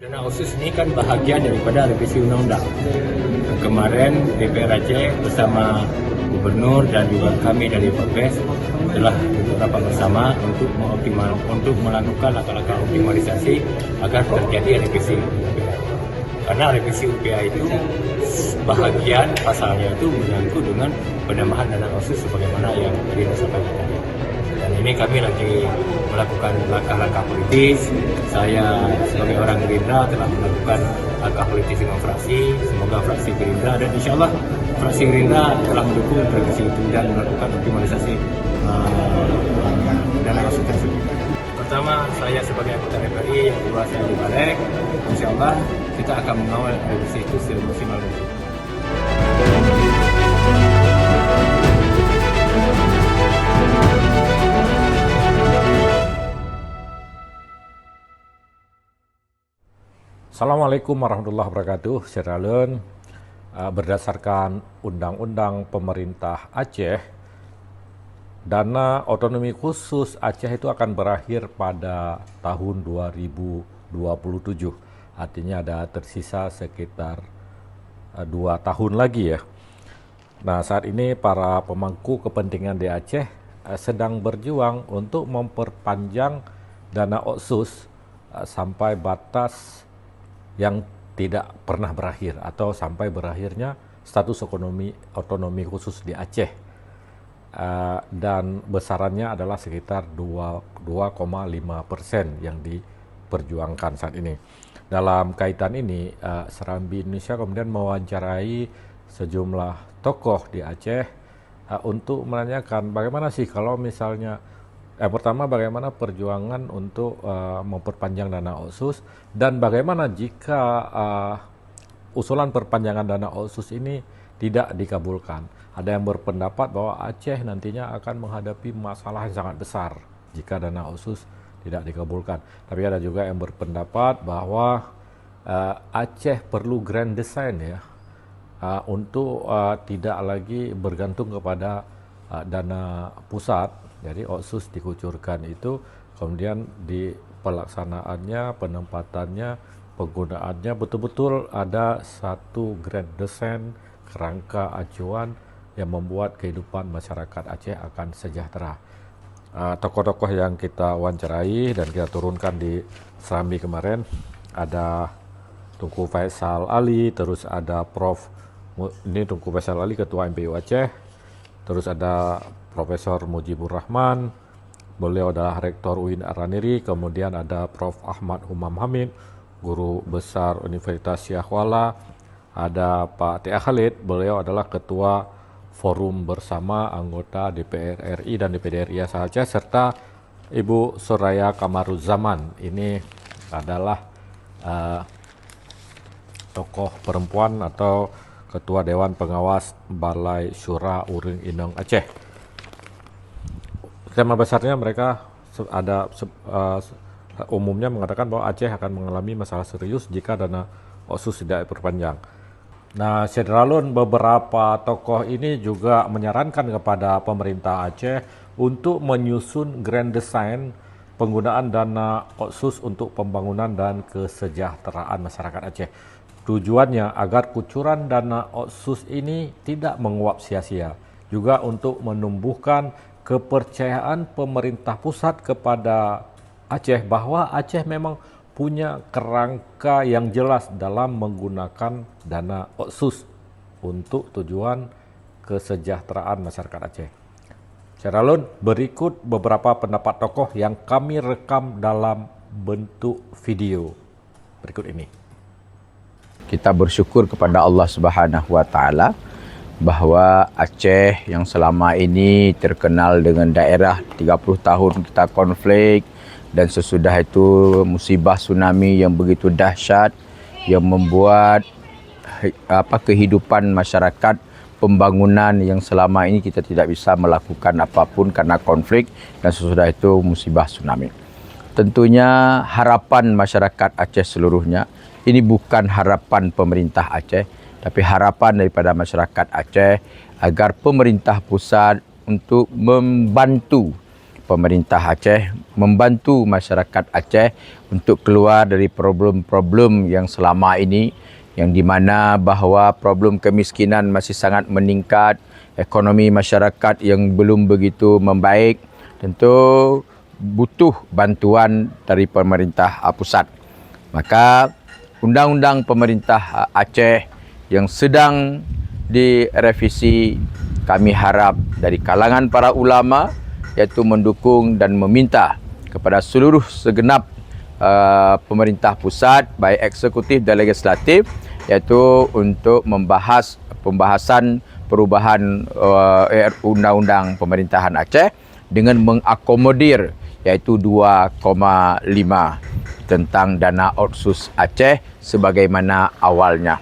Dana otsus ini kan bahagian daripada revisi undang-undang. Kemarin DPR Aceh bersama Gubernur dan juga kami dari Polres telah rapat bersama untuk melakukan langkah-langkah optimalisasi agar terjadi revisi UPA. Karena revisi UPA itu bahagian pasalnya itu menyangkut dengan penambahan dana otsus sebagaimana yang tadi disampaikan tadi. Dan ini kami lagi melakukan langkah-langkah politis. Saya sebagai orang Gerindra telah melakukan langkah politis dengan fraksi. Semoga fraksi Gerindra dan insya Allah fraksi Gerindra telah mendukung revisi itu dan melakukan optimalisasi dana otsus tersebut. Pertama, saya sebagai anggota DPRI, yang kedua saya di Balik. Insya Allah kita akan mengawal revisi itu semaksimal mungkin. Assalamualaikum warahmatullahi wabarakatuh. Syaralun, berdasarkan Undang-Undang Pemerintah Aceh, dana otonomi khusus Aceh itu akan berakhir pada tahun 2027. Artinya ada tersisa sekitar 2 tahun lagi ya. Nah, saat ini para pemangku kepentingan di Aceh sedang berjuang untuk memperpanjang dana otsus sampai batas yang tidak pernah berakhir atau sampai berakhirnya status otonomi khusus di Aceh, dan besarannya adalah sekitar 2,5% yang diperjuangkan saat ini. Dalam kaitan ini, Serambi Indonesia kemudian mewawancarai sejumlah tokoh di Aceh untuk menanyakan bagaimana sih kalau misalnya pertama, bagaimana perjuangan untuk memperpanjang dana otsus, dan bagaimana jika usulan perpanjangan dana otsus ini tidak dikabulkan. Ada yang berpendapat bahwa Aceh nantinya akan menghadapi masalah yang sangat besar jika dana otsus tidak dikabulkan. Tapi ada juga yang berpendapat bahwa Aceh perlu grand design ya, untuk tidak lagi bergantung kepada dana pusat. Jadi otsus dikucurkan itu, kemudian di pelaksanaannya, penempatannya, penggunaannya betul-betul ada satu grand design, kerangka acuan yang membuat kehidupan masyarakat Aceh akan sejahtera. Tokoh-tokoh yang kita wawancarai dan kita turunkan di Serambi kemarin, ada Tunku Faisal Ali, terus ada Tunku Faisal Ali, Ketua MPU Aceh, terus ada Profesor Mujibur Rahman, beliau adalah Rektor UIN Araniri, kemudian ada Prof. Ahmad Humam Hamid, Guru Besar Universitas Syahwala, ada Pak Tia Khalid, beliau adalah Ketua Forum Bersama Anggota DPR RI dan DPD RI Asal Aceh, serta Ibu Soraya Kamaruzzaman. Ini adalah tokoh perempuan atau Ketua Dewan Pengawas Balai Syura Uring Inong Aceh. Tema besarnya mereka umumnya mengatakan bahwa Aceh akan mengalami masalah serius jika dana otsus tidak diperpanjang. Nah, Syederalun, beberapa tokoh ini juga menyarankan kepada pemerintah Aceh untuk menyusun grand design penggunaan dana otsus untuk pembangunan dan kesejahteraan masyarakat Aceh. Tujuannya agar kucuran dana otsus ini tidak menguap sia-sia, juga untuk menumbuhkan kepercayaan pemerintah pusat kepada Aceh bahwa Aceh memang punya kerangka yang jelas dalam menggunakan dana otsus untuk tujuan kesejahteraan masyarakat Aceh. Syaralun, berikut beberapa pendapat tokoh yang kami rekam dalam bentuk video berikut ini. Kita bersyukur kepada Allah Subhanahu wa taala bahwa Aceh yang selama ini terkenal dengan daerah 30 tahun kita konflik, dan sesudah itu musibah tsunami yang begitu dahsyat yang membuat kehidupan masyarakat, pembangunan yang selama ini kita tidak bisa melakukan apapun karena konflik, dan sesudah itu musibah tsunami. Tentunya harapan masyarakat Aceh seluruhnya, ini bukan harapan pemerintah Aceh, tapi harapan daripada masyarakat Aceh agar pemerintah pusat untuk membantu pemerintah Aceh membantu masyarakat Aceh untuk keluar dari problem-problem yang selama ini, yang di mana bahawa problem kemiskinan masih sangat meningkat, ekonomi masyarakat yang belum begitu membaik, tentu butuh bantuan dari pemerintah pusat. Maka undang-undang pemerintah Aceh yang sedang direvisi, kami harap dari kalangan para ulama iaitu mendukung dan meminta kepada seluruh segenap pemerintah pusat, baik eksekutif dan legislatif, iaitu untuk membahas pembahasan perubahan undang-undang pemerintahan Aceh dengan mengakomodir iaitu 2,5 tentang dana otsus Aceh sebagaimana awalnya.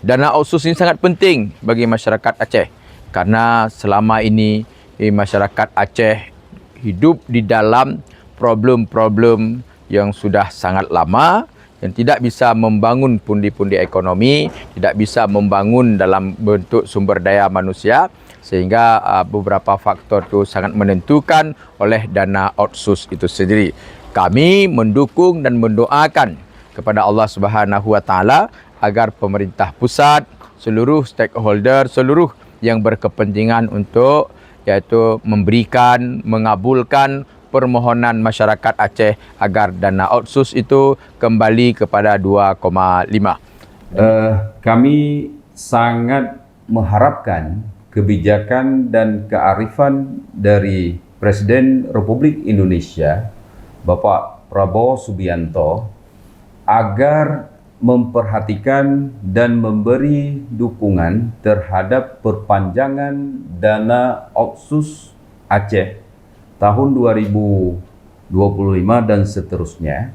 Dana otsus ini sangat penting bagi masyarakat Aceh karena selama ini masyarakat Aceh hidup di dalam problem-problem yang sudah sangat lama, yang tidak bisa membangun pundi-pundi ekonomi, tidak bisa membangun dalam bentuk sumber daya manusia, sehingga beberapa faktor itu sangat menentukan oleh dana otsus itu sendiri. Kami mendukung dan mendoakan kepada Allah Subhanahu Wa Taala agar pemerintah pusat, seluruh stakeholder, seluruh yang berkepentingan untuk iaitu memberikan, mengabulkan permohonan masyarakat Aceh agar dana otsus itu kembali kepada 2,5. Kami sangat mengharapkan kebijakan dan kearifan dari Presiden Republik Indonesia, Bapak Prabowo Subianto, agar memperhatikan dan memberi dukungan terhadap perpanjangan dana otsus Aceh tahun 2025 dan seterusnya.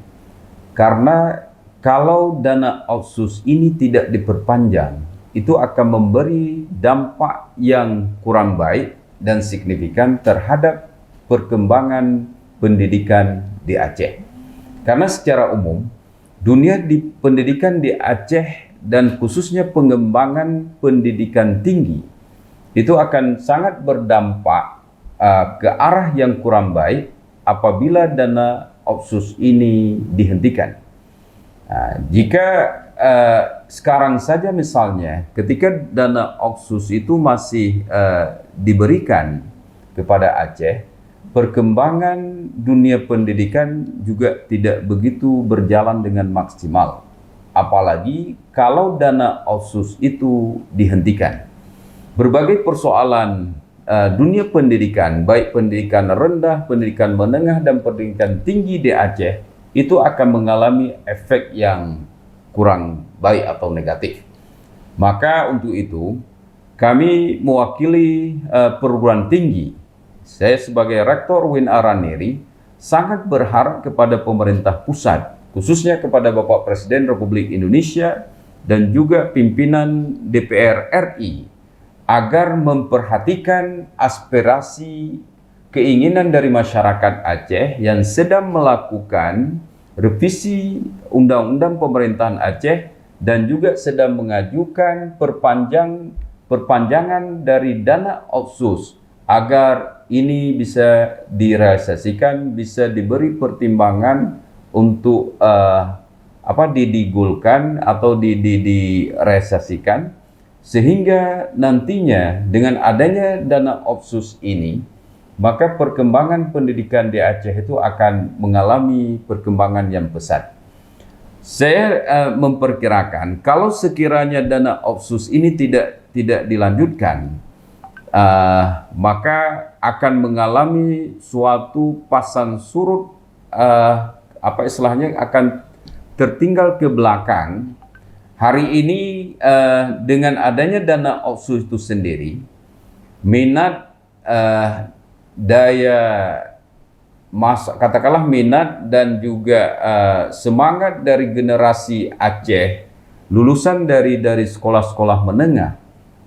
Karena kalau dana otsus ini tidak diperpanjang, itu akan memberi dampak yang kurang baik dan signifikan terhadap perkembangan pendidikan di Aceh. Karena secara umum, dunia pendidikan di Aceh dan khususnya pengembangan pendidikan tinggi itu akan sangat berdampak ke arah yang kurang baik apabila dana otsus ini dihentikan. Jika sekarang saja misalnya ketika dana otsus itu masih diberikan kepada Aceh, perkembangan dunia pendidikan juga tidak begitu berjalan dengan maksimal. Apalagi kalau dana otsus itu dihentikan. Berbagai persoalan dunia pendidikan, baik pendidikan rendah, pendidikan menengah, dan pendidikan tinggi di Aceh, itu akan mengalami efek yang kurang baik atau negatif. Maka untuk itu, kami mewakili perguruan tinggi. Saya sebagai Rektor UIN Araniri sangat berharap kepada pemerintah pusat, khususnya kepada Bapak Presiden Republik Indonesia dan juga pimpinan DPR RI, agar memperhatikan aspirasi keinginan dari masyarakat Aceh yang sedang melakukan revisi Undang-Undang Pemerintahan Aceh dan juga sedang mengajukan perpanjangan dari dana otsus agar ini bisa direalisasikan, bisa diberi pertimbangan untuk digulkan atau direalisasikan, sehingga nantinya dengan adanya dana otsus ini, maka perkembangan pendidikan di Aceh itu akan mengalami perkembangan yang pesat. Saya memperkirakan kalau sekiranya dana otsus ini tidak dilanjutkan, maka akan mengalami suatu pasang surut, akan tertinggal ke belakang. Hari ini dengan adanya dana otsus itu sendiri, minat minat dan juga semangat dari generasi Aceh lulusan dari sekolah-sekolah menengah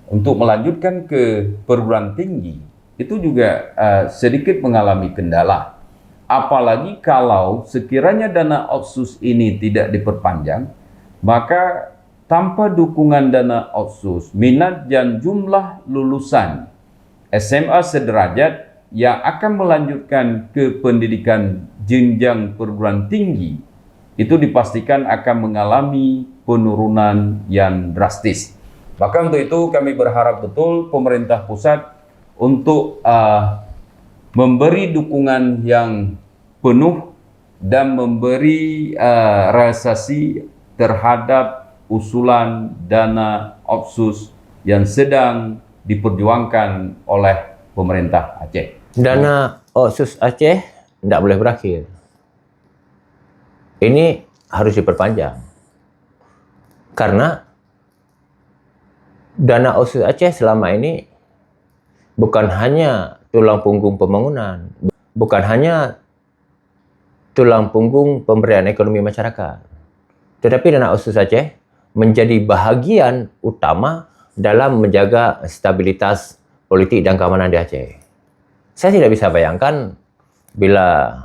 untuk melanjutkan ke perguruan tinggi itu juga sedikit mengalami kendala. Apalagi kalau sekiranya dana otsus ini tidak diperpanjang, maka tanpa dukungan dana otsus, minat dan jumlah lulusan SMA sederajat yang akan melanjutkan ke pendidikan jenjang perguruan tinggi itu dipastikan akan mengalami penurunan yang drastis. Maka untuk itu kami berharap betul pemerintah pusat untuk memberi dukungan yang penuh dan memberi realisasi terhadap usulan dana Otsus yang sedang diperjuangkan oleh pemerintah Aceh. Dana Otsus Aceh tidak boleh berakhir. Ini harus diperpanjang. Karena dana Otsus Aceh selama ini bukan hanya tulang punggung pembangunan, bukan hanya tulang punggung pemberdayaan ekonomi masyarakat, tetapi dana Otsus Aceh menjadi bahagian utama dalam menjaga stabilitas politik dan keamanan di Aceh. Saya tidak bisa bayangkan bila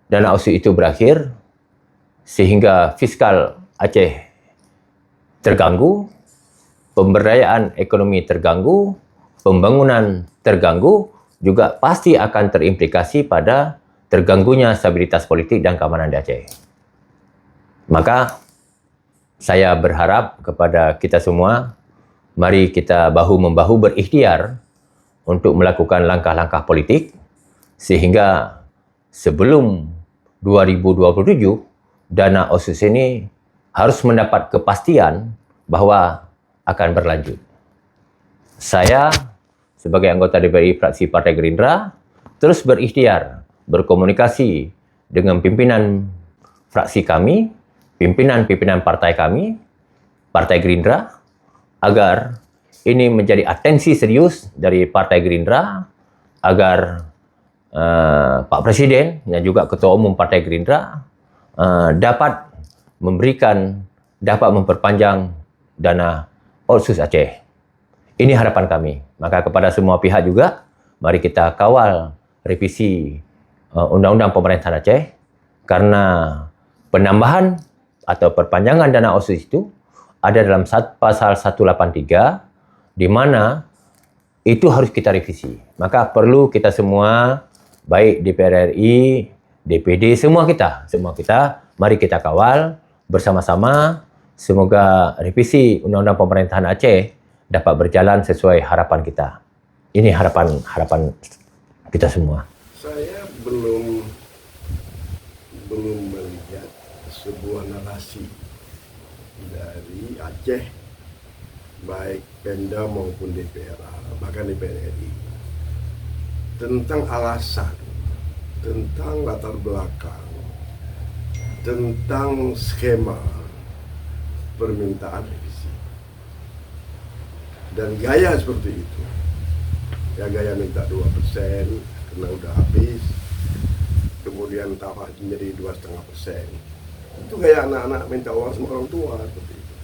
dana Otsus itu berakhir sehingga fiskal Aceh terganggu, pemberdayaan ekonomi terganggu, pembangunan terganggu, juga pasti akan terimplikasi pada terganggunya stabilitas politik dan keamanan di Aceh. Maka saya berharap kepada kita semua, mari kita bahu-membahu berikhtiar untuk melakukan langkah-langkah politik sehingga sebelum 2027 dana Otsus ini harus mendapat kepastian bahwa akan berlanjut. Saya sebagai anggota DPRI fraksi Partai Gerindra terus berikhtiar berkomunikasi dengan pimpinan fraksi kami, pimpinan-pimpinan partai kami, Partai Gerindra, agar ini menjadi atensi serius dari Partai Gerindra, agar Pak Presiden dan juga Ketua Umum Partai Gerindra dapat memperpanjang dana Otsus Aceh. Ini harapan kami. Maka kepada semua pihak juga, mari kita kawal revisi Undang-Undang Pemerintahan Aceh, karena penambahan atau perpanjangan dana Otsus itu ada dalam pasal 183, di mana itu harus kita revisi. Maka perlu kita semua, baik DPR RI, DPD, semua kita, mari kita kawal bersama-sama. Semoga revisi Undang-Undang Pemerintahan Aceh dapat berjalan sesuai harapan kita. Ini harapan kita semua. Saya belum melihat sebuah narasi dari Aceh, baik Pemda maupun DPR, bahkan DPR RI, tentang alasan, tentang latar belakang, tentang skema permintaan revisi. Dan gaya seperti itu, ya gaya minta 2% karena udah habis, kemudian tambah menjadi 2,5%. Itu gaya anak-anak minta uang sama orang tua seperti itu.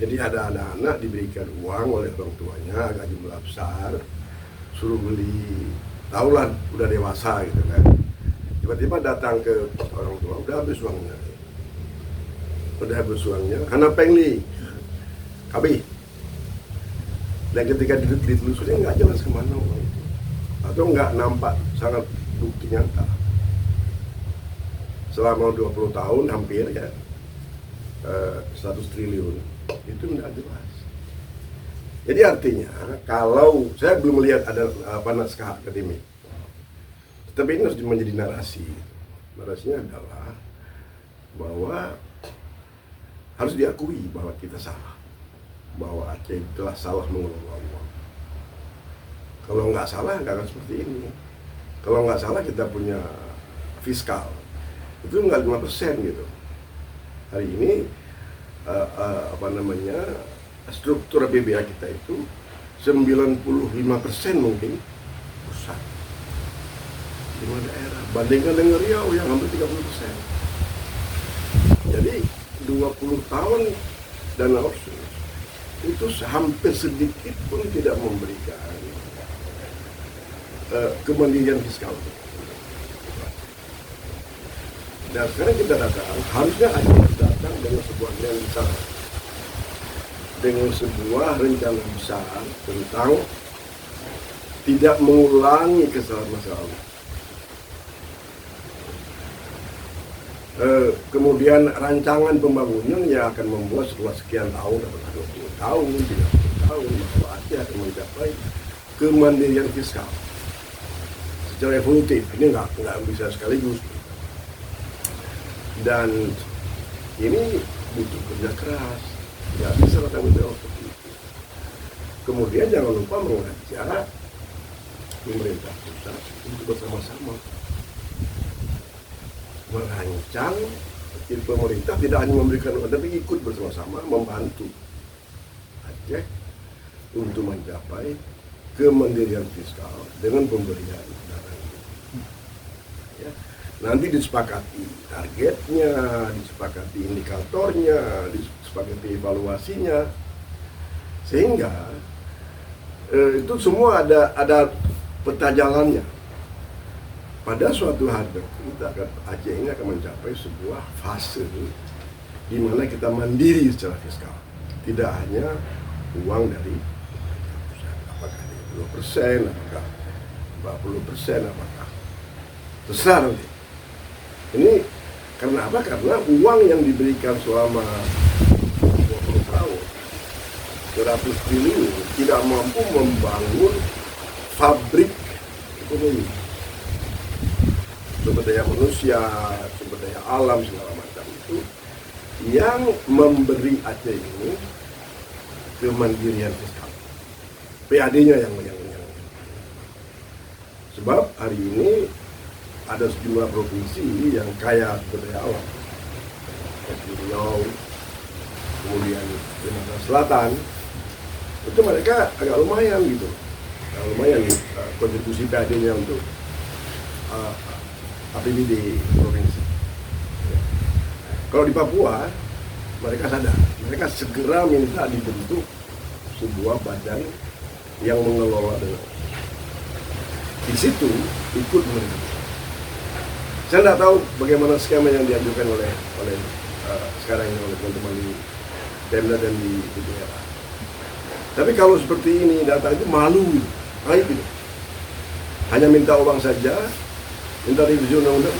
Jadi ada anak-anak diberikan uang oleh orang tuanya agak jumlah besar, suruh beli, tahulah udah dewasa gitu kan. Tiba-tiba datang ke orang tua, udah habis uangnya. Karena pengli, kabi. Dan ketika ditelusuri nggak jelas kemana uang itu, atau nggak nampak sangat bukti nyata. Selama 20 tahun hampir ya 100 triliun itu nggak jelas. Jadi artinya kalau saya belum melihat ada naskah akademik, tapi ini harus menjadi narasi. Narasinya adalah bahwa harus diakui bahwa kita salah, bahwa Aceh telah salah mengelola uang. Kalau nggak salah nggak akan seperti ini. Kalau nggak salah kita punya fiskal itu nggak 5% gitu. Hari ini struktur BBA kita itu 95% mungkin pusat, 5 daerah. Bandingkan dengan Riau yang hampir 30%. Jadi 20 tahun dana Otsus itu hampir sedikit pun tidak memberikan kemandirian fiskal. Dan sekarang kita datang, harusnya Aceh datang dengan sebuah yang besar, dengan sebuah rencana besar tentang tidak mengulangi kesalahan masa lalu. Kemudian rancangan pembangunan yang akan membuat setelah sekian tahun, apakah 20 tahun, 30 tahun, maka Aceh akan mencapai kemandirian fiskal secara evolutif. Ini nggak bisa sekaligus. Dan ini butuh kerja keras, nggak bisa tanggung jawab seperti itu. Kemudian jangan lupa mengajak pemerintah pusat untuk bersama-sama merancang. Jadi pemerintah tidak hanya memberikan uang, tapi ikut bersama-sama membantu Aceh untuk mencapai kemandirian fiskal dengan pemberian dana. Ya. Nanti disepakati targetnya, disepakati indikatornya, disepakati evaluasinya, sehingga itu semua ada peta jalannya. Pada suatu hari Aceh ini akan mencapai sebuah fase di mana kita mandiri secara fiskal, tidak hanya uang dari pusat. Apakah 20%, apakah 40%, apakah besar nanti. Ini karena apa? Karena uang yang diberikan selama 20 tahun 100 triliun tidak mampu membangun fabrik ekonomi, sumber daya manusia, sumber daya alam, segala macam itu yang memberi Aceh ini kemandirian fiskal. PAD-nya yang sebab hari ini ada sejumlah provinsi yang kaya sumber daya alam, seperti Riau, kemudian Sumatera Selatan, itu mereka agak lumayan gitu, kontribusi PAD-nya untuk APBD provinsi. Kalau di Papua, mereka sadar, mereka segera minta dibentuk sebuah badan yang mengelola dengan di situ ikut mereka. Saya tidak tahu bagaimana skema yang diajukan oleh sekarang ini oleh teman-teman di Pemda dan di daerah. Tapi kalau seperti ini data itu malu, baik gitu. Hanya minta uang saja, minta revisi undang-undang,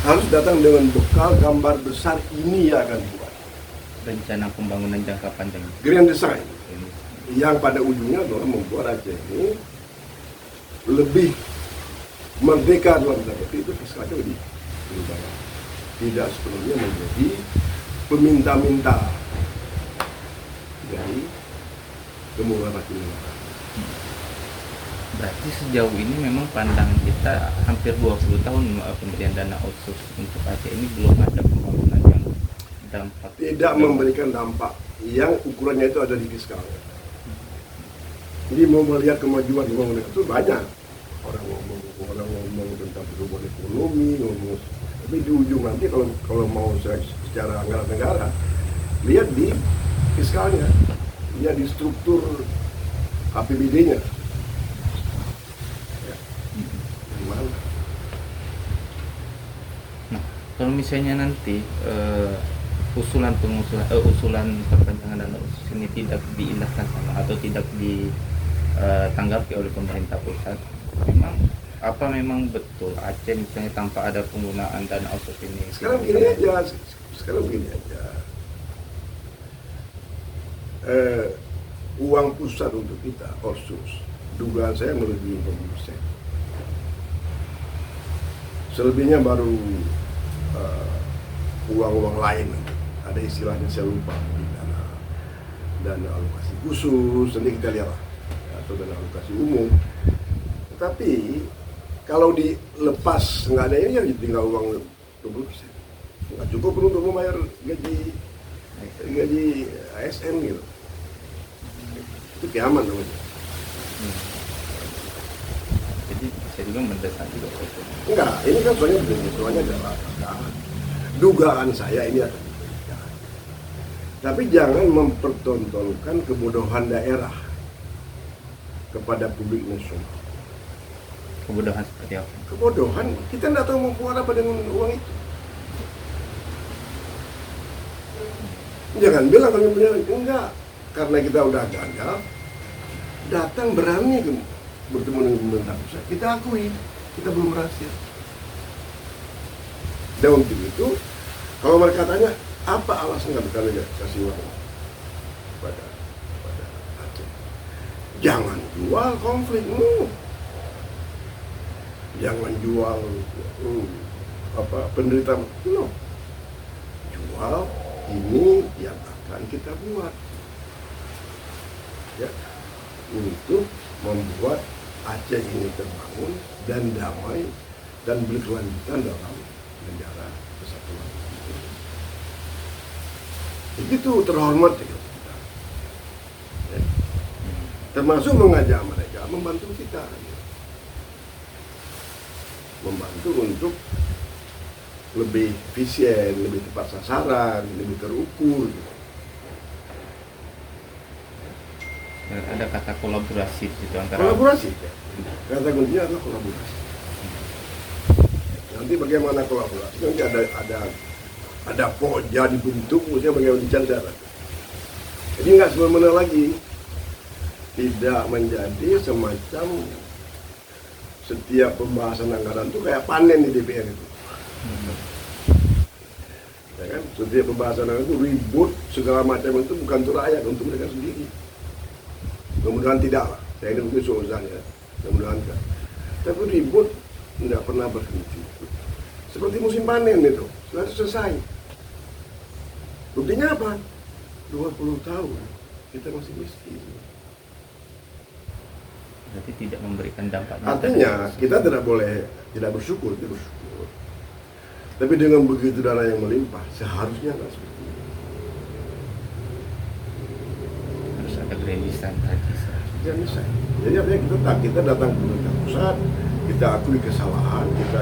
harus datang dengan bekal gambar besar ini yang akan buat rencana pembangunan jangka panjang, grand design, yang pada ujungnya adalah membuat Aceh ini lebih merdeka dalam tanda petik, itu fiskalnya lebih banyak, tidak sepenuhnya menjadi peminta-minta dari kemuliaan negara. Berarti sejauh ini memang pandangan kita hampir 20 tahun pemberian dana otsus untuk Aceh ini belum ada pembangunan yang dampak. Tidak memberikan dampak yang ukurannya itu ada di fiskalnya. Jadi mau melihat kemajuan pembangunan itu banyak. Orang ngomong tentang pertumbuhan ekonomi, tapi di ujung nanti kalau mau secara anggaran negara, lihat di fiskalnya, lihat di struktur APBD-nya. Nah, kalau misalnya nanti usulan perpanjangan dana otsus ini tidak diindahkan sama atau tidak ditanggapi oleh pemerintah pusat, memang betul Aceh misalnya tanpa ada penggunaan dana otsus ini? Sekarang begini aja. Uang pusat untuk kita otsus, dugaan saya melebihi 50%. Selebihnya baru uang-uang lain, ada istilahnya saya lupa, dana alokasi khusus, nanti kita lihat lah, atau dana alokasi umum. Tapi kalau dilepas nggak ada ini, ya tinggal uang 20%, nggak cukup untuk membayar gaji ASN gitu. Itu kiamat namanya. Jadi saya juga mendesak juga. Enggak, ini kan soalnya adalah dugaan saya ini akan diberikan. Tapi jangan mempertontonkan kebodohan daerah kepada publik nasional. Kebodohan seperti apa? Kebodohan, kita tidak tahu mau buat apa dengan uang itu. Jangan bilang kami punya, enggak, karena kita udah gagal datang berani bertemu dengan pemerintah pusat, kita akui kita belum berhasil. Dan untuk itu, kalau mereka tanya apa alasan nggak kasih uang pada Aceh, jangan jual konflik, jangan jual penderitaan, jual ini yang akan kita buat ya, untuk membuat Aceh ini terbangun dan damai dan berkelanjutan dalam negara kesatuan. Begitu terhormat ya kita. Ya. Termasuk mengajak mereka membantu kita, ya. Membantu untuk lebih efisien, lebih tepat sasaran, lebih terukur. Gitu. Ada kata kolaborasi itu antara Kolaborasi, ya. Kata kuncinya adalah kolaborasi. Nanti bagaimana kolaborasi? Nanti ada pokja dibentuk, maksudnya bagaimana bicara. Jadi nggak semena-mena lagi, tidak menjadi semacam setiap pembahasan anggaran itu kayak panen di DPR itu. Ya kan? Setiap pembahasan anggaran itu ribut segala macam, itu bukan untuk rakyat, untuk mereka sendiri. Mudah-mudahan tidak lah. Saya ini mungkin seuzan ya. Mudah-mudahan tidak. Tapi ribut tidak pernah berhenti. Seperti musim panen itu, sudah selesai. Buktinya apa? 20 tahun kita masih miskin. berarti tidak memberikan dampak. Artinya kita tidak boleh tidak bersyukur, kita bersyukur. Tapi dengan begitu dana yang melimpah, seharusnya nggak seperti itu. Harus ada gratisan tadi. Ya bisa. Jadi artinya kita datang ke pemerintah pusat, kita akui kesalahan, kita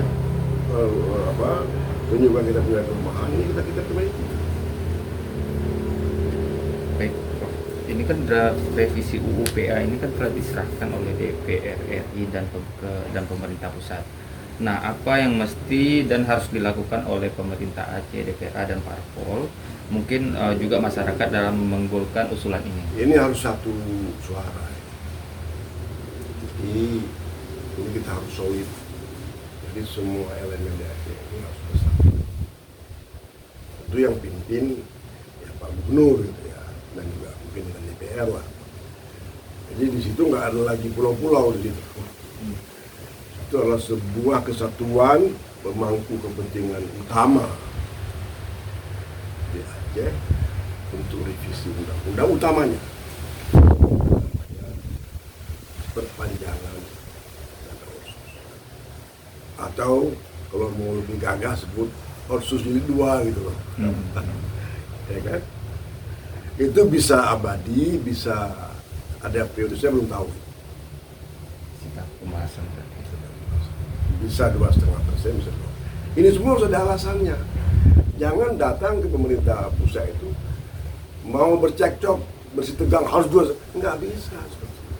tunjukkan kita punya kelemahan, ini kita perbaiki. Baik, Prof. Ini kan draft revisi UU PA ini kan telah diserahkan oleh DPR RI dan pemerintah pusat. Nah, apa yang mesti dan harus dilakukan oleh pemerintah Aceh, DPRA dan Parpol, mungkin juga masyarakat dalam menggolkan usulan ini? Ini harus satu suara. Jadi ini kita harus solid. Jadi semua elemen di Aceh ini harus bersatu. Itu yang pimpin ya Pak Gubernur gitu ya, dan juga mungkin dengan DPR lah. Jadi di situ nggak ada lagi pulau-pulau di situ. Itu adalah sebuah kesatuan pemangku kepentingan utama di Aceh untuk revisi undang-undang utamanya. Perpanjangan dana otsus, atau kalau mau lebih gagah sebut otsus jadi 2 gitu loh. Ya kan? Itu bisa abadi, bisa ada periode, saya belum tahu. Sikap pembahasan Bisa 2,5%, bisa 2. Ini semua harus ada alasannya. Jangan datang ke pemerintah pusat itu mau bercekcok, bersih tegang harus 2, nggak bisa seperti itu.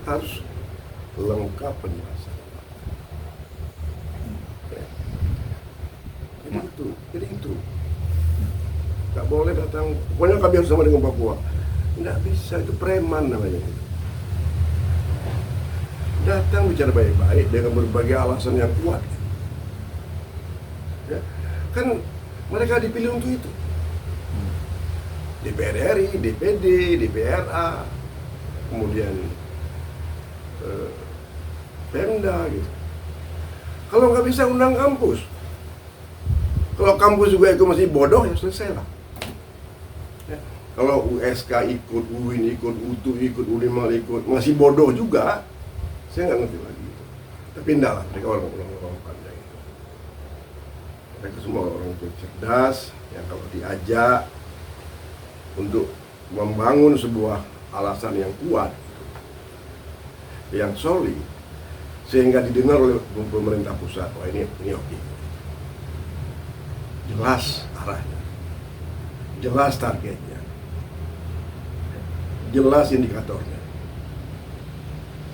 Harus lengkap penjelasan. Ya. Jadi itu. Nggak boleh datang, pokoknya kami harus sama dengan Papua. Nggak bisa, itu preman namanya. Datang bicara baik-baik dengan berbagai alasan yang kuat. Ya. Kan mereka dipilih untuk itu. DPR RI, DPD, DPRA, kemudian Pemda gitu. Kalau nggak bisa undang kampus, kalau kampus juga itu masih bodoh ya selesai lah. Ya. Kalau USK ikut, UIN ikut, UTU ikut, UNIMAL ikut, masih bodoh juga, saya nggak ngerti lagi. Tapi enggak lah, mereka orang-orang pandai. Mereka semua orang cerdas, yang kalau diajak untuk membangun sebuah alasan yang kuat, yang solid, sehingga didengar oleh pemerintah pusat. Wah ini oke. Jelas arahnya, jelas targetnya, jelas indikatornya,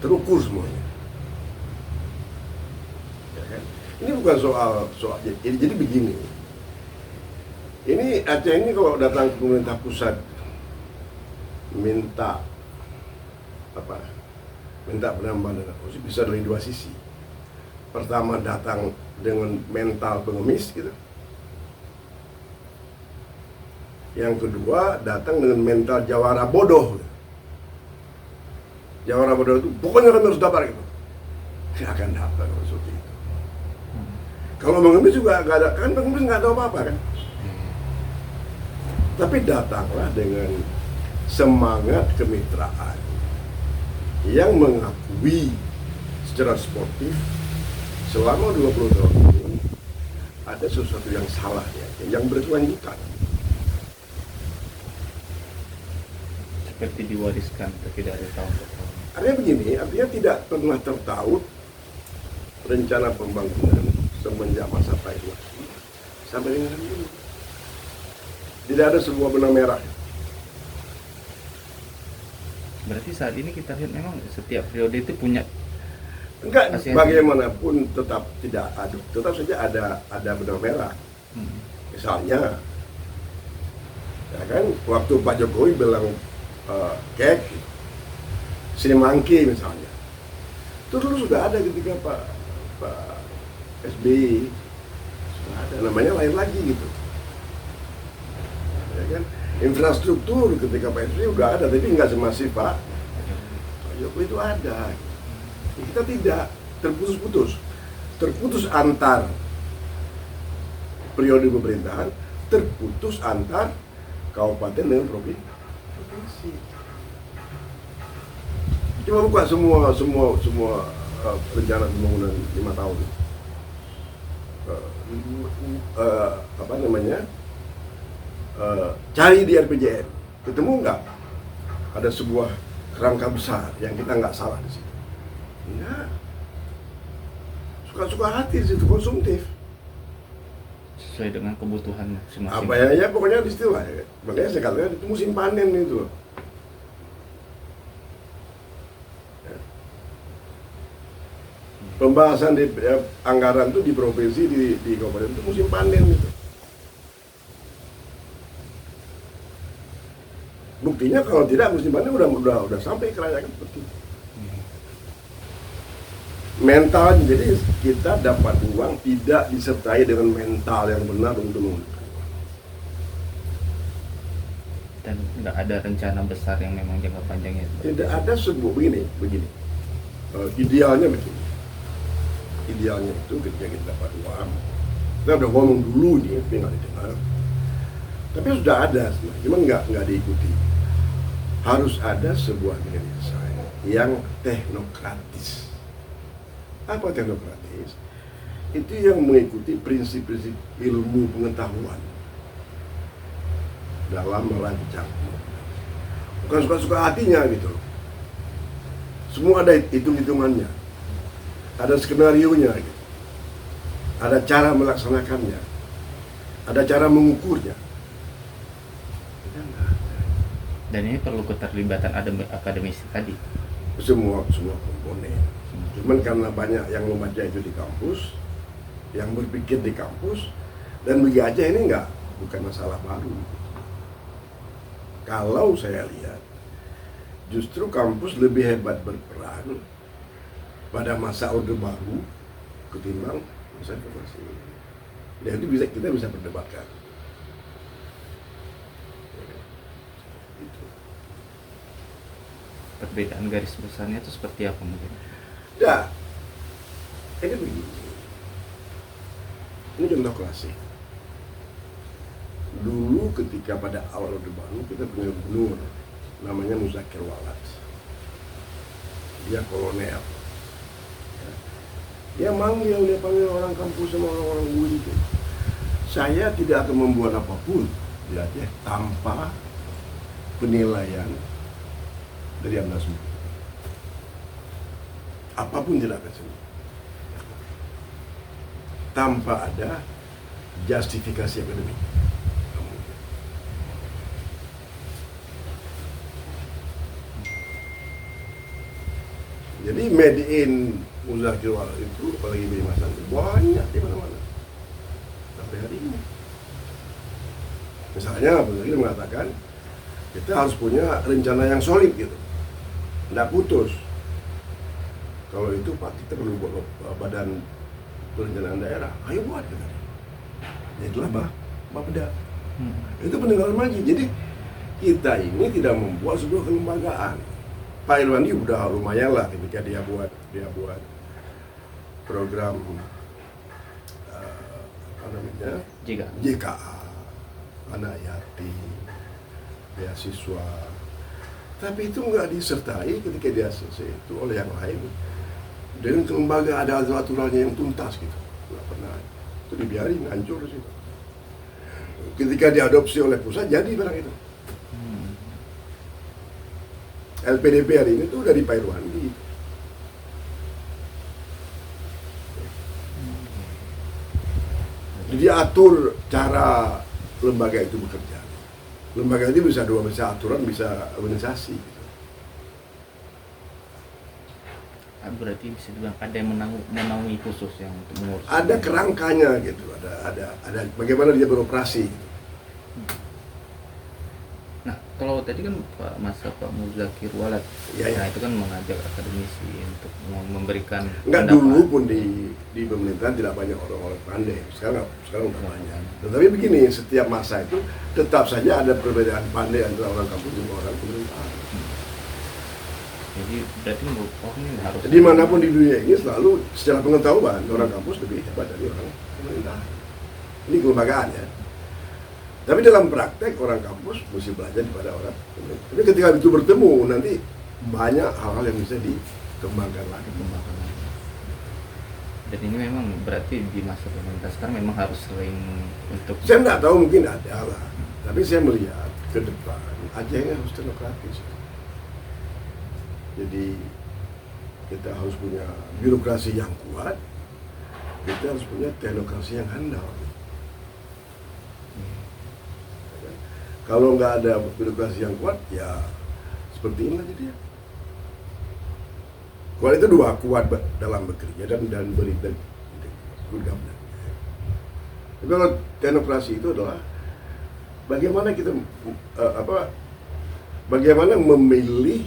terukur semuanya. Ya kan? Ini bukan soal jadi begini. Ini Aceh ini kalau datang ke pemerintah pusat minta minta penambahan dana kursi bisa dari dua sisi. Pertama datang dengan mental pengemis gitu. Yang kedua datang dengan mental jawara bodoh. Jawara bodoh itu pokoknya kami harus dapat gitu. Tidak akan dapat kalau seperti itu. Kalau pengemis juga nggak ada, kan pengemis nggak tahu apa-apa kan. Tapi datanglah dengan semangat kemitraan yang mengakui secara sportif selama 20 tahun ini ada sesuatu yang salah ya, yang berkelanjutan. Seperti diwariskan tapi dari tahun ke tahun. Artinya begini, artinya tidak pernah tertaut rencana pembangunan semenjak masa Pak SBY sampai dengan hari ini. Tidak ada sebuah benang merah. Berarti saat ini kita lihat memang setiap periode itu punya Enggak, Hasil- bagaimanapun tetap tidak ada, tetap saja ada benang merah. Misalnya, ya kan, waktu Pak Jokowi bilang kek, Sinemangke misalnya, itu dulu sudah ada ketika Pak SBY, sudah ada, namanya lain lagi gitu. Ya kan, infrastruktur ketika Pak SBY udah ada, tapi nggak semasif Pak Jokowi itu ada. Kita tidak terputus antar periode pemerintahan, terputus antar kabupaten dengan provinsi. Coba buka semua rencana pembangunan 5 tahun. Cari di RPJM, ketemu nggak ada sebuah kerangka besar yang kita nggak salah di situ. Enggak. Suka-suka hati di situ, konsumtif. sesuai dengan kebutuhan masing-masing. Apa ya pokoknya istilah ya. Makanya saya katakan itu musim panen itu. Ya. Pembahasan di anggaran itu di provinsi di kabupaten itu musim panen itu. Buktinya kalau tidak musim panen udah sampai ke rakyat seperti itu. Mental, jadi kita dapat uang tidak disertai dengan mental yang benar untuk menggunakan uang. Dan nggak ada rencana besar yang memang jangka panjangnya. Tidak ada sebuah begini. Idealnya begini. Idealnya itu ketika kita dapat uang, kita udah ngomong dulu nih, tapi nggak didengar. Tapi sudah ada sebenarnya, cuma nggak diikuti. Harus ada sebuah desain yang teknokratis. Apa teknokratis? Itu yang mengikuti prinsip-prinsip ilmu pengetahuan dalam merancang. Bukan suka-suka hatinya gitu. Semua ada hitung-hitungannya. Ada skenario-nya gitu. Ada cara melaksanakannya. Ada cara mengukurnya. Dan ini perlu keterlibatan akademisi tadi. Semua komponen. Cuman karena banyak yang membaca itu di kampus, yang berpikir di kampus, dan bagi Aceh ini bukan masalah baru. Kalau saya lihat, justru kampus lebih hebat berperan pada masa Orde Baru ketimbang masa reformasi. Dan itu kita bisa perdebatkan. Perbedaan garis besarnya itu seperti apa mungkin? Ya, ini begini. Ini contoh klasik. Dulu ketika pada awal Orde Baru kita punya gubernur namanya Muzakir Walad. Dia kolonel. Ya. Dia panggil orang kampus sama orang-orang gue itu. Saya tidak akan membuat apapun di Aceh tanpa penilaian dari Anda semua. Apapun tidak akan sembuh tanpa ada justifikasi akademik. Jadi made in Muzakir Walad itu apalagi di masa itu banyak di mana-mana sampai hari ini. Misalnya Muzakir mengatakan kita harus punya rencana yang solid gitu. Nggak putus. Kalau itu Pak, kita perlu buat badan perencanaan daerah. Ayo buat kita. Itulah Bapeda. Itu pendengaran maju. Jadi kita ini tidak membuat sebuah kelembagaan. Pak Irwandi udah lumayan lah ketika dia buat program apa namanya, JKA, anak yatim, beasiswa. Tapi itu nggak disertai ketika dia selesai itu oleh yang lain dengan kelembagaan ada aturannya yang tuntas gitu. Nggak pernah. Itu dibiarin hancur di situ. Ketika diadopsi oleh pusat jadi barang itu. LPDP hari ini tuh dari Pak Irwandi. Jadi atur cara lembaga itu bekerja. Lembaga itu bisa aturan, bisa organisasi. Gitu. Berarti bisa dibilang ada yang menaungi khusus yang untuk mengurus. Ada kerangkanya gitu, ada bagaimana dia beroperasi. Gitu. Nah, kalau tadi kan Pak Muzakir Walad, nah itu kan mengajak akademisi untuk memberikan. Enggak, dulu pun di pemerintahan tidak banyak orang-orang pandai. Sekarang udah banyak. Tetapi begini, setiap masa itu tetap saja ada perbedaan pandai antara orang kampus dan orang pemerintahan. Jadi berarti menurut ini harus. Jadi manapun di dunia ini selalu secara pengetahuan orang kampus lebih hebat dari orang pemerintahan. Ini kelembagaan ya. Tapi dalam praktek orang kampus mesti belajar daripada orang pemerintah. Tapi ketika itu bertemu nanti banyak hal-hal yang bisa dikembangkan lagi. Dan ini memang berarti di masa pemerintah sekarang memang harus sering untuk. Saya nggak tahu, mungkin ada lah. Tapi saya melihat ke depan Aceh ini harus demokratis. Jadi kita harus punya birokrasi yang kuat, kita harus punya teknokrasi yang handal. Kalau nggak ada birokrasi yang kuat, ya seperti inilah jadinya. Kuat itu dua, kuat dalam bekerja dan beribadah. Good governance. Tapi kalau teknokrasi itu adalah bagaimana kita bagaimana memilih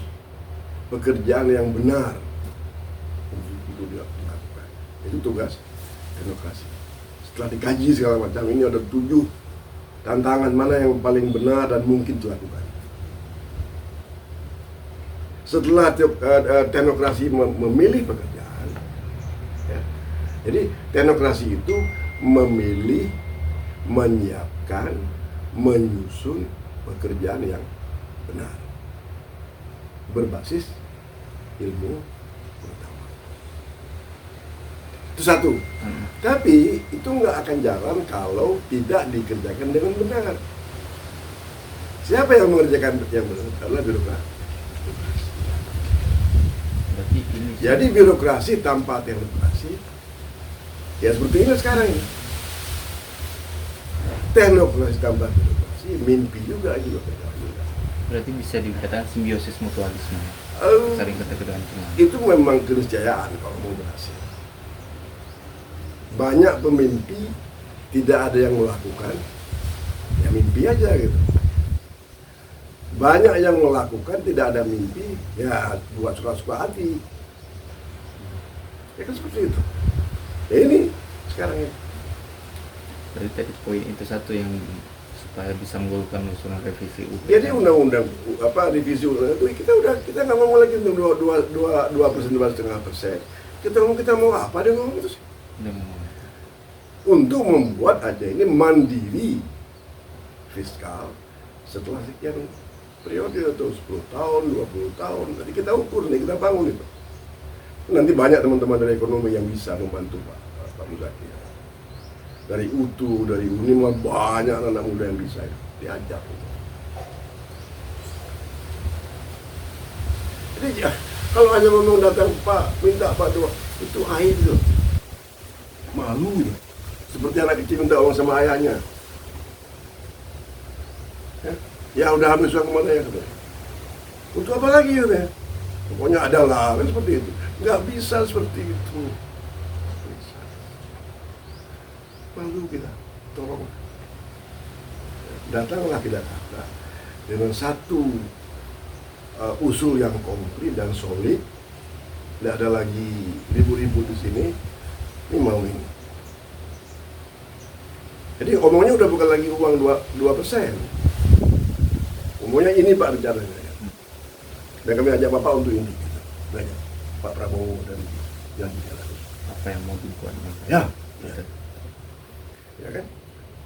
pekerjaan yang benar untuk dilakukan. Itu tugas teknokrasi. Setelah dikaji segala macam, ini ada 7 tantangan mana yang paling benar dan mungkin dilakukan. Setelah teknokrasi memilih pekerjaan, ya, jadi teknokrasi itu memilih, menyiapkan, menyusun pekerjaan yang benar berbasis ilmu pengetahuan. Itu satu. Tapi itu nggak akan jalan kalau tidak dikerjakan dengan benar. Siapa yang mengerjakan yang benar? Adalah birokrat. Jadi birokrasi tanpa teknokrasi, ya seperti ini sekarang ini. Teknokrasi tanpa birokrasi, mimpi juga. Berarti bisa dikatakan simbiosis mutualisme. Saling ketergantungan. Itu memang keniscayaan kalau mau berhasil. Banyak pemimpi tidak ada yang melakukan, ya mimpi aja gitu. Banyak yang melakukan tidak ada mimpi, ya buat suka-suka hati. Ya kan seperti itu. Ya ini sekarang ini. Berarti tadi poin itu satu yang supaya bisa menggolkan usulan revisi UU. Jadi undang-undang revisi undang itu kita nggak ngomong lagi untuk 2,5%. Kita mau apa dia ngomong itu sih? Untuk membuat Aceh ini mandiri fiskal setelah sekian periode atau 10 tahun, 20 tahun. Nanti kita ukur nih, kita bangun itu. Nanti banyak teman-teman dari ekonomi yang bisa membantu Pak Muzakir. Dari UTU, dari UNIMA, banyak anak muda yang bisa diajak. Jadi ya, kalau hanya ngomong datang Pak, minta Pak Tua, itu aib itu. Malu ya. Seperti anak kecil minta uang sama ayahnya. Ya udah habis uang kemana ya? Untuk apa lagi ya? Pokoknya ada lah, kan seperti itu. Nggak bisa seperti itu. Malu kita, tolong. Datanglah kita kata dengan satu usul yang komplit dan solid, tidak ada lagi ribut-ribut di sini. Ini mau ini. Jadi omongnya udah bukan lagi uang 2%. Omongnya ini Pak rencananya. Dan kami ajak Bapak untuk ini. Gitu. Pak Prabowo dan yang di dalam. Apa yang mau dibuat? Ya. Ya kan?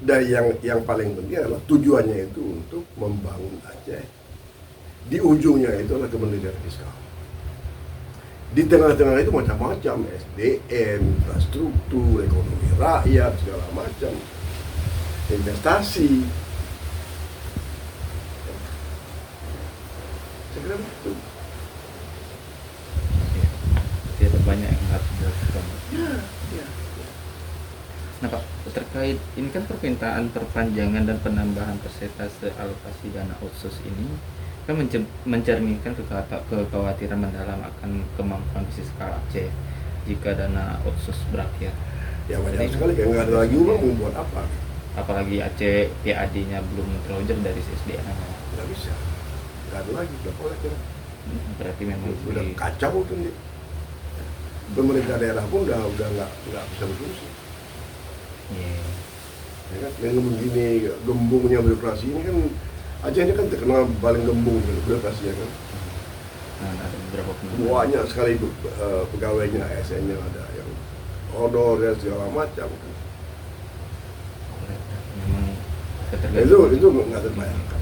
Dan yang paling penting adalah tujuannya itu untuk membangun Aceh. Di ujungnya itu adalah kemandirian fiskal. Di tengah-tengah itu macam-macam, SDM, infrastruktur, ekonomi rakyat, segala macam, investasi. Saya kira itu. Tidak banyak yang harus dilakukan. Ya. Nah Pak, terkait ini kan permintaan perpanjangan dan penambahan persentase alokasi dana otsus ini kan mencerminkan kekhawatiran mendalam akan kemampuan bisnis skala Aceh jika dana otsus berakhir. Ya banyak sekali, kayak nggak ada lagi uang mau buat apa? Apalagi Aceh PAD-nya belum terlonjak dari SDA. Nggak bisa, nggak ada lagi, udah boleh kira. Berarti memang Udah kacau tuh nih. Pemerintah daerah pun udah nggak bisa berfungsi. yeah. Ya kan? Dengan begini gembungnya birokrasi ini kan, Aceh ini kan terkenal paling gembung birokrasinya kan. Nah, ada beberapa Banyak sekali pegawainya, ASN-nya ada yang honor dan segala macam kan. memang Itu nggak terbayangkan.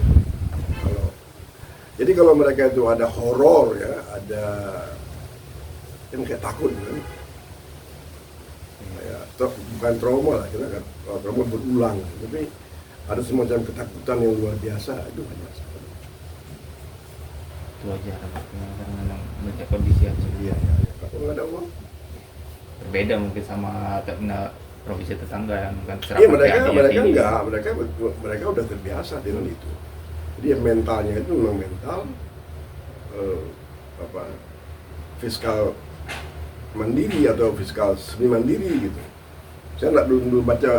Jadi kalau mereka itu ada horor ya, ada yang kayak takut kan. Ya, bukan trauma lah, kita kan trauma berulang, tapi ada semacam ketakutan yang luar biasa, itu banyak sekali. itu aja karena memang melihat kondisi Aceh Iya. Kalau nggak ada uang, berbeda mungkin sama provinsi tetangga yang kan iya mereka tinggi. enggak, mereka udah terbiasa dengan itu. Jadi mentalnya itu memang mental fiskal mandiri atau fiskal semi mandiri gitu. Saya nggak belum baca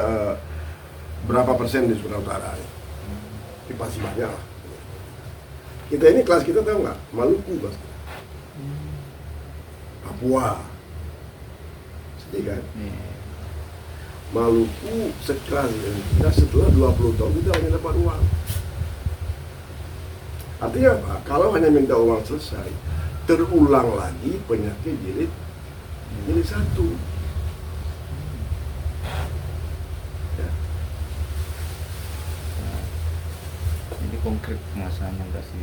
berapa persen di Sumatera Utara, tapi pasti banyak lah. Kita ini kelas kita tahu nggak? Maluku kelas kita. Papua, sedih kan? Iya. Maluku sekelas kita setelah 20 tahun kita hanya dapat uang. Artinya apa? Kalau hanya minta uang selesai, terulang lagi penyakit jilid satu. Ya. Jadi konkret masalahnya enggak sih?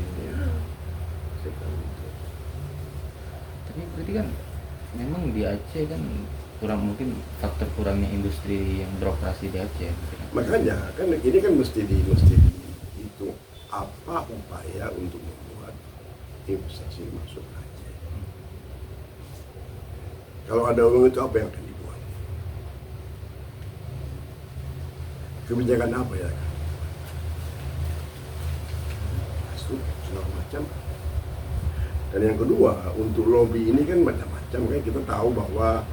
Tapi berarti kan memang di Aceh kan mungkin faktor kurangnya industri yang beroperasi di Aceh. Makanya kan ini kan mesti dihitung apa upaya untuk membuat investasi masuk Aceh. Kalau ada uang itu apa yang akan dibuat? Kebijakan apa ya? Segala macam. Dan yang kedua, untuk lobby ini kan macam-macam. Kan kita tahu bahwa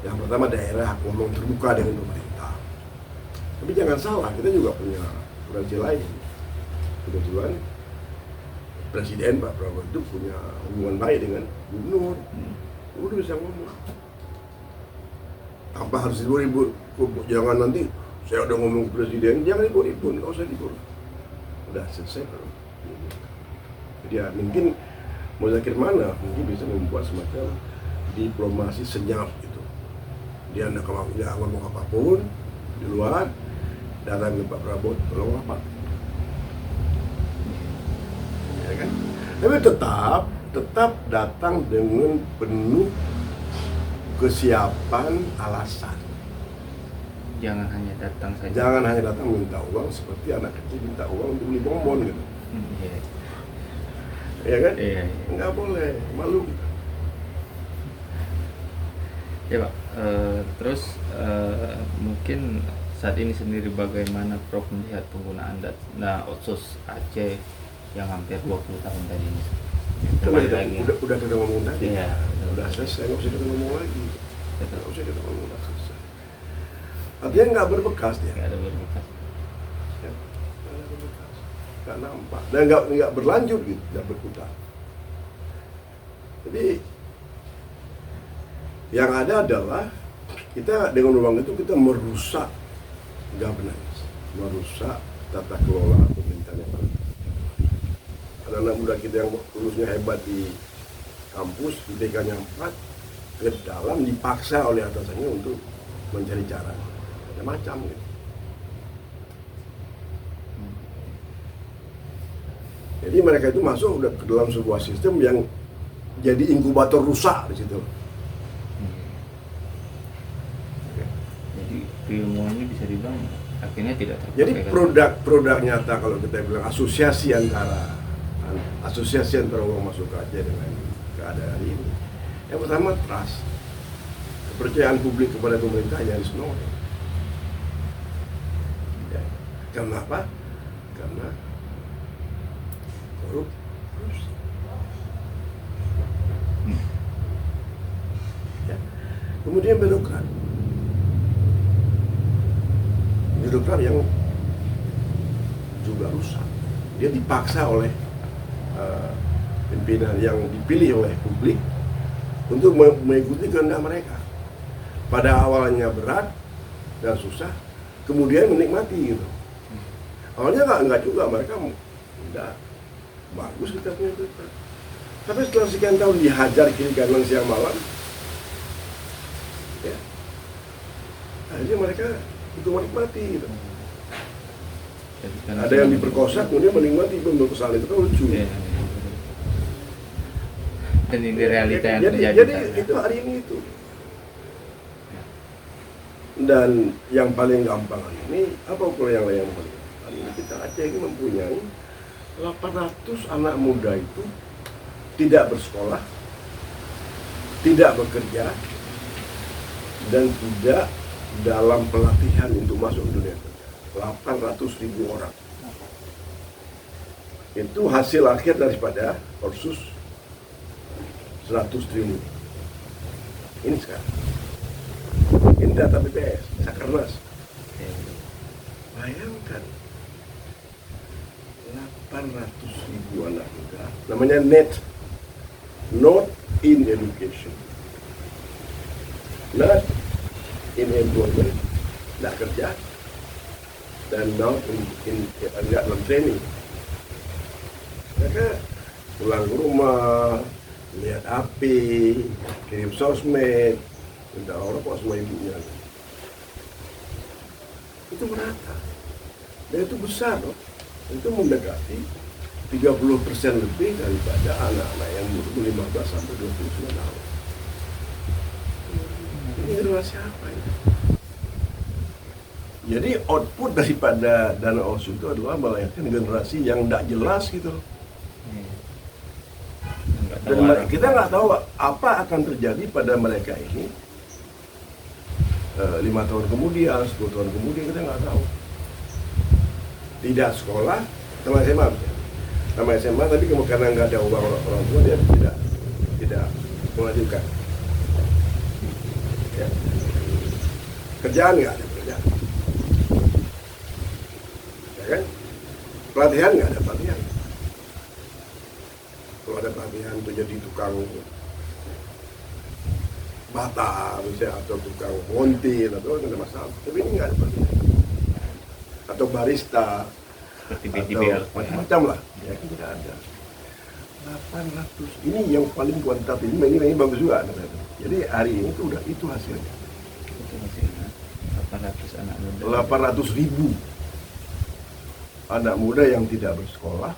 yang pertama daerah ngomong terbuka dengan pemerintah. Tapi jangan salah, kita juga punya potensi lain. Kebetulan Presiden Pak Prabowo itu punya hubungan baik dengan Gubernur. Gubernur bisa ngomong. Tanpa harus ribut. Jangan nanti saya udah ngomong ke Presiden, jangan ribut-ribut, nggak usah ribut. Udah selesai. Jadi ya, mungkin Muzakir mana mungkin bisa membuat semacam diplomasi senyap gitu. Dia nggak ngomong apapun di luar, datang ke Pak Prabowo, tolong apa? Ya kan? Tapi tetap datang dengan penuh kesiapan alasan. Jangan hanya datang saja. Jangan hanya datang minta uang seperti anak kecil minta uang untuk beli bonbon gitu. Iya. Ya kan? Iya. Nggak boleh, malu kita. Ya Pak, terus mungkin saat ini sendiri bagaimana Prof melihat penggunaan dana otsus Aceh yang hampir 20 tahun tadi ini? Kembali lagi. Udah kita ngomong tadi. Iya. Udah selesai, nggak usah kita ngomong lagi. Nggak usah kita ngomong, udah selesai. Artinya nggak berbekas dia. Nggak ada berbekas. Ya, nggak ada berbekas. Nggak nampak. Dan nggak berlanjut gitu, nggak berputar. Jadi yang ada adalah kita dengan uang itu kita merusak governance, merusak tata kelola pemerintahan yang ada. Anak-anak muda kita yang lulusnya hebat di kampus, IPK-nya 4, ke dalam dipaksa oleh atasannya untuk mencari cara macam-macam gitu. Jadi mereka itu masuk udah ke dalam sebuah sistem yang jadi inkubator rusak di situ. Jadi keilmuannya bisa dibilang akhirnya tidak terpakai. Jadi produk nyata kalau kita bilang asosiasi antara uang masuk ke Aceh dengan keadaan ini. Yang pertama trust, kepercayaan publik kepada pemerintah harus nol. Ya. Karena apa? Karena korupsi. Ya. Kemudian birokrat yang juga rusak. Dia dipaksa oleh pimpinan yang dipilih oleh publik untuk mengikuti kehendak mereka. Pada awalnya berat dan susah, kemudian menikmati gitu. Awalnya enggak juga, mereka enggak bagus kita punya itu. Tapi setelah sekian tahun dihajar kiri kanan siang malam, ya, akhirnya mereka itu menikmati gitu. Ada yang diperkosa, kemudian menikmati pemerkosaan itu, kan lucu. Ya. Dan ini realita yang terjadi. Jadi itu hari ini itu. Dan yang paling gampang hari ini, apa ukuran yang lain yang paling? Hari ini kita Aceh ini mempunyai 800 anak muda itu tidak bersekolah, tidak bekerja, dan tidak dalam pelatihan untuk masuk ke dunia kerja. 800.000 orang. Itu hasil akhir daripada kursus 100 triliun. Ini sekarang. Ini data BPS, Sakernas. Bayangkan 800.000 anak muda, namanya net, not in education, not in employment, tidak kerja, dan not in dalam training. Mereka pulang ke rumah, lihat HP, kirim sosmed, minta rokok sama ibunya. Itu merata. Dan itu besar loh. Itu mendekati 30% lebih daripada anak-anak yang umur 15 sampai 29 tahun. Ini generasi apa ini? Jadi output daripada dana OSU itu adalah melahirkan generasi yang tidak jelas gitu loh. Dan kita nggak tahu apa akan terjadi pada mereka ini 5 tahun kemudian, 10 tahun kemudian, kita nggak tahu. Tidak sekolah, sama SMA, tapi karena nggak ada uang orang tua, dia tidak melanjutkan. Ya. Kerjaan nggak ada kerjaan, ya kan? Pelatihan nggak ada pelatihan. Kalau ada pelatihan untuk jadi tukang bata misalnya, atau tukang montir, atau ada masalah. Tapi ini nggak ada pelatihan. Atau barista, seperti atau BTBL, macam-macam lah. Ya tidak ada. 800. Ini yang paling kuantitatif. Ini bagus juga. Jadi hari ini itu udah itu hasilnya. itu hasilnya 800 anak muda. 800.000 anak muda yang tidak bersekolah,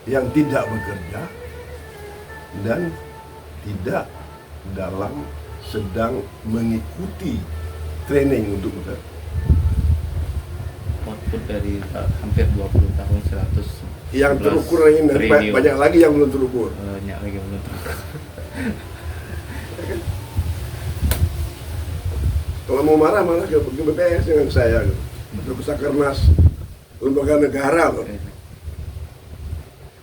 yang tidak bekerja, dan tidak sedang mengikuti training untuk bekerja. Output dari hampir 20 tahun 100 Yang terukur ini banyak lagi yang belum terukur. Banyak lagi yang belum terukur. Kalau mau marah malah ke BPS dengan saya, atau ke Sakernas, lembaga negara loh.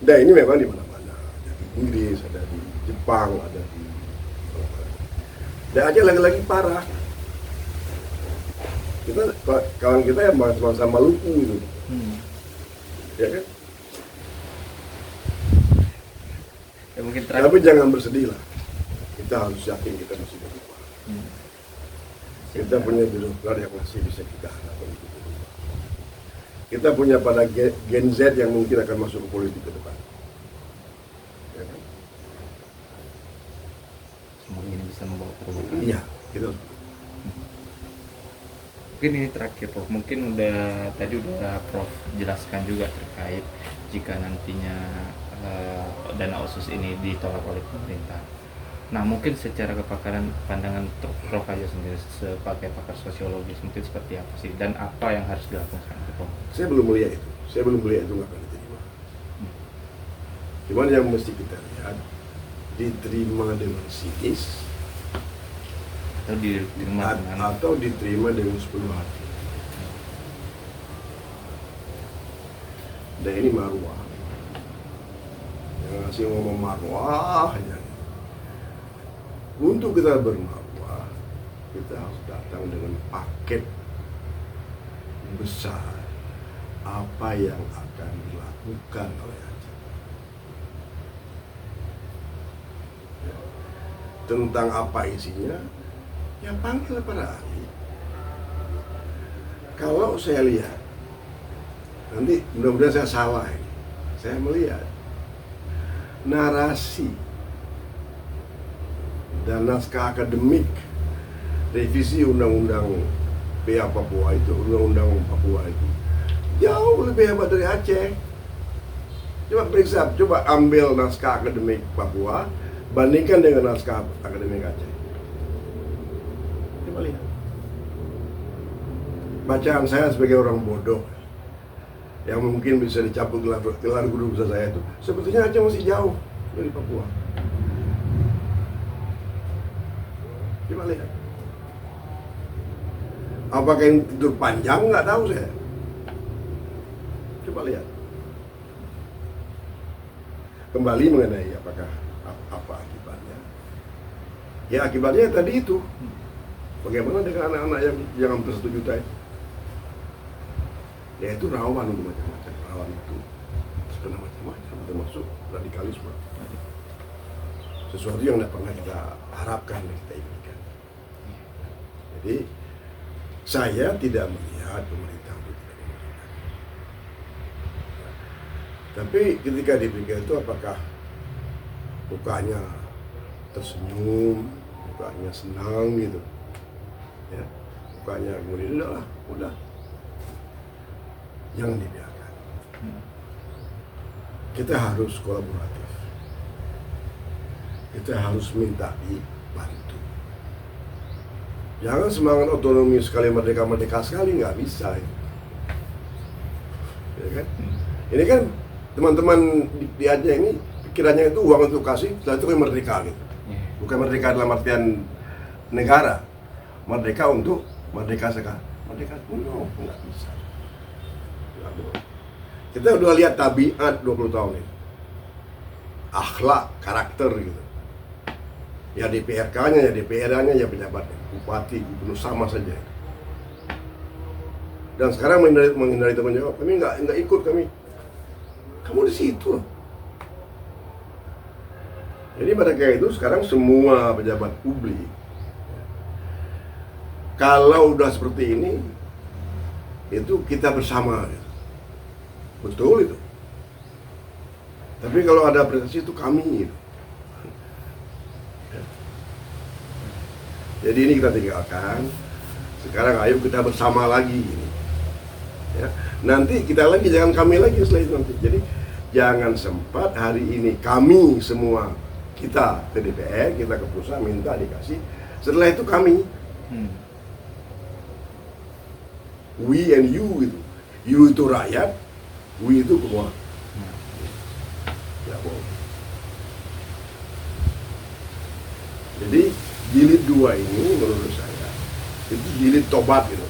Nah ini memang di mana-mana, ada di Inggris, ada di Jepang, ada di dan aja lagi-lagi parah. Kita kawan kita yang bangsa Maluku itu, ya kan? Ya, mungkin terakhir. Tapi jangan bersedih lah. Kita harus yakin kita masih berubah. Kita punya birokrat yang masih bisa kita harapkan untuk berubah. Kita punya pada Gen Z yang mungkin akan masuk ke politik ke depan. Ya kan? Semoga ini bisa membawa perubahan. Iya, kita harus. Mungkin ini terakhir Prof, mungkin tadi udah Prof jelaskan juga terkait jika nantinya dana otsus ini ditolak oleh pemerintah. Nah, mungkin secara kepakaran pandangan Prof aja sendiri sebagai pakar sosiologis mungkin seperti apa sih dan apa yang harus dilakukan Prof? Saya belum melihat itu. Saya belum melihat itu nggak akan diterima. Cuman yang mesti kita lihat diterima dengan psikis atau diterima dengan sepenuh hati. Dan ini marwah. Yang ngasih ngomong marwah aja. Untuk kita bermarwah, kita harus datang dengan paket besar apa yang akan dilakukan oleh Aceh. Tentang apa isinya, ya panggil para ahli. Kalau saya lihat, nanti mudah-mudahan saya salah ini. Saya melihat narasi dan naskah akademik revisi undang-undang PA Papua itu, undang-undang Papua itu jauh lebih hebat dari Aceh. Coba periksa, coba ambil naskah akademik Papua, bandingkan dengan naskah akademik Aceh. Coba lihat. Bacaan saya sebagai orang bodoh yang mungkin bisa dicabut gelar guru besar saya itu, sebetulnya Aceh masih jauh dari Papua. Coba lihat. Apakah yang tidur panjang? Nggak tahu saya. Coba lihat. Kembali mengenai apakah apa akibatnya. Ya akibatnya tadi itu. Bagaimana dengan anak-anak yang hampir 1 juta itu? Ya itu rawan untuk macam-macam. Rawan itu sebenarnya macam-macam, termasuk radikalisme. Sesuatu yang tidak pernah kita harapkan dan kita inginkan. Jadi saya tidak melihat pemerintah itu tidak memberikan. Tapi ketika dipikir itu apakah mukanya tersenyum, mukanya senang gitu, ya, mukanya kemudian udah, jangan dibiarkan. Kita harus kolaboratif. Kita harus minta dibantu. Jangan semangat otonomi sekali, merdeka sekali, nggak bisa. Ya kan? Ini kan teman-teman di Aceh ini pikirannya itu uang untuk kasih, setelah itu kan merdeka gitu. Bukan merdeka dalam artian negara, merdeka untuk merdeka sekali. Merdeka, no, nggak bisa. Kita udah lihat tabiat 20 tahun ini, akhlak, karakter gitu. Ya DPRK-nya, ya DPR-nya, ya pejabatnya, bupati, gubernur sama saja. Dan sekarang menghindari tanggung jawab, kami nggak ikut kami. Kamu di situ loh. Jadi pada kayak itu sekarang semua pejabat publik, kalau udah seperti ini, itu kita bersama. Gitu. Betul itu. Tapi kalau ada apresiasi itu kami. Gitu. Jadi ini kita tinggalkan. Sekarang ayo kita bersama lagi ini. Ya. Nanti kita lagi, jangan kami lagi setelah itu nanti. Jadi jangan sempat hari ini kami semua kita ke DPR, kita ke pusat minta dikasih. Setelah itu kami. We and you itu. You itu rakyat, we itu semua. Ya bohong. Jadi jilid 2 ini menurut saya itu jilid tobat gitu.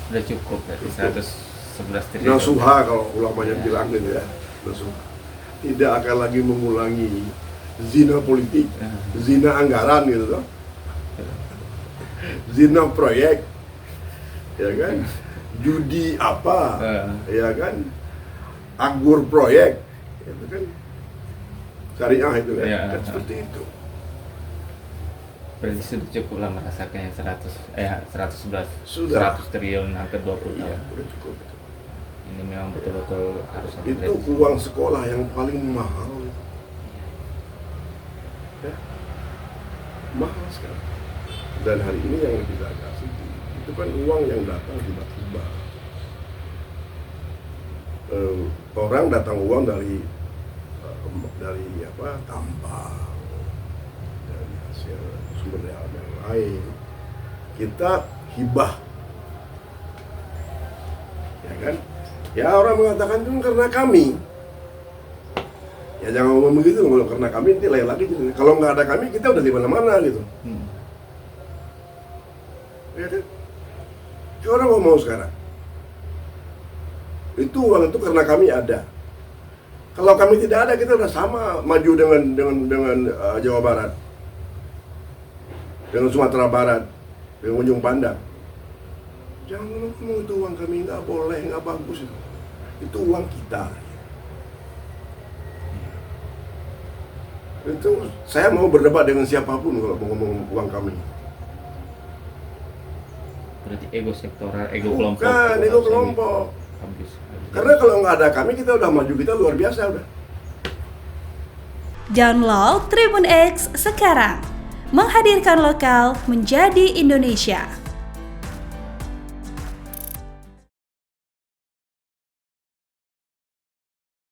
Sudah cukup dari 111 triliun. Nasuha kalau ulamanya bilang gitu ya. Nasuha. Tidak akan lagi mengulangi zina politik, zina anggaran gitu toh. Zina proyek. Ya kan? Judi apa? Ya kan? Anggur proyek. Itu kan syariah itu kan, Ya. kan seperti itu. Berarti sudah cukup lah merasakan yang 111 Sudah. 100 triliun hampir 20 Iya, tahun. udah cukup. Ini memang betul-betul harus ada Itu revisi. uang sekolah yang paling mahal. Ya. Mahal sekali. Dan hari ini yang kita kasih itu kan uang yang datang tiba-tiba. Orang datang uang dari apa, tambang, dari hasil sumber daya alam yang lain. Kita hibah, ya kan? Ya orang mengatakan itu karena kami. Ya jangan ngomong begitu, kalau karena kami nanti lain lagi gitu. Kalau nggak ada kami, kita udah di mana-mana gitu. Ya kan? Coba orang ngomong sekarang. Itu uang itu karena kami ada. Kalau kami tidak ada, kita udah sama maju dengan Jawa Barat, dengan Sumatera Barat, dengan Ujung Pandang. Jangan ngomong itu uang kami, nggak boleh, nggak bagus itu. Itu uang kita. Itu saya mau berdebat dengan siapapun kalau mau ngomong uang kami. Berarti ego sektoral, ego kelompok. Bukan, ego kelompok. Habis. Karena kalau nggak ada kami, kita udah maju, kita luar biasa udah. Download Tribun X sekarang. Menghadirkan lokal menjadi Indonesia.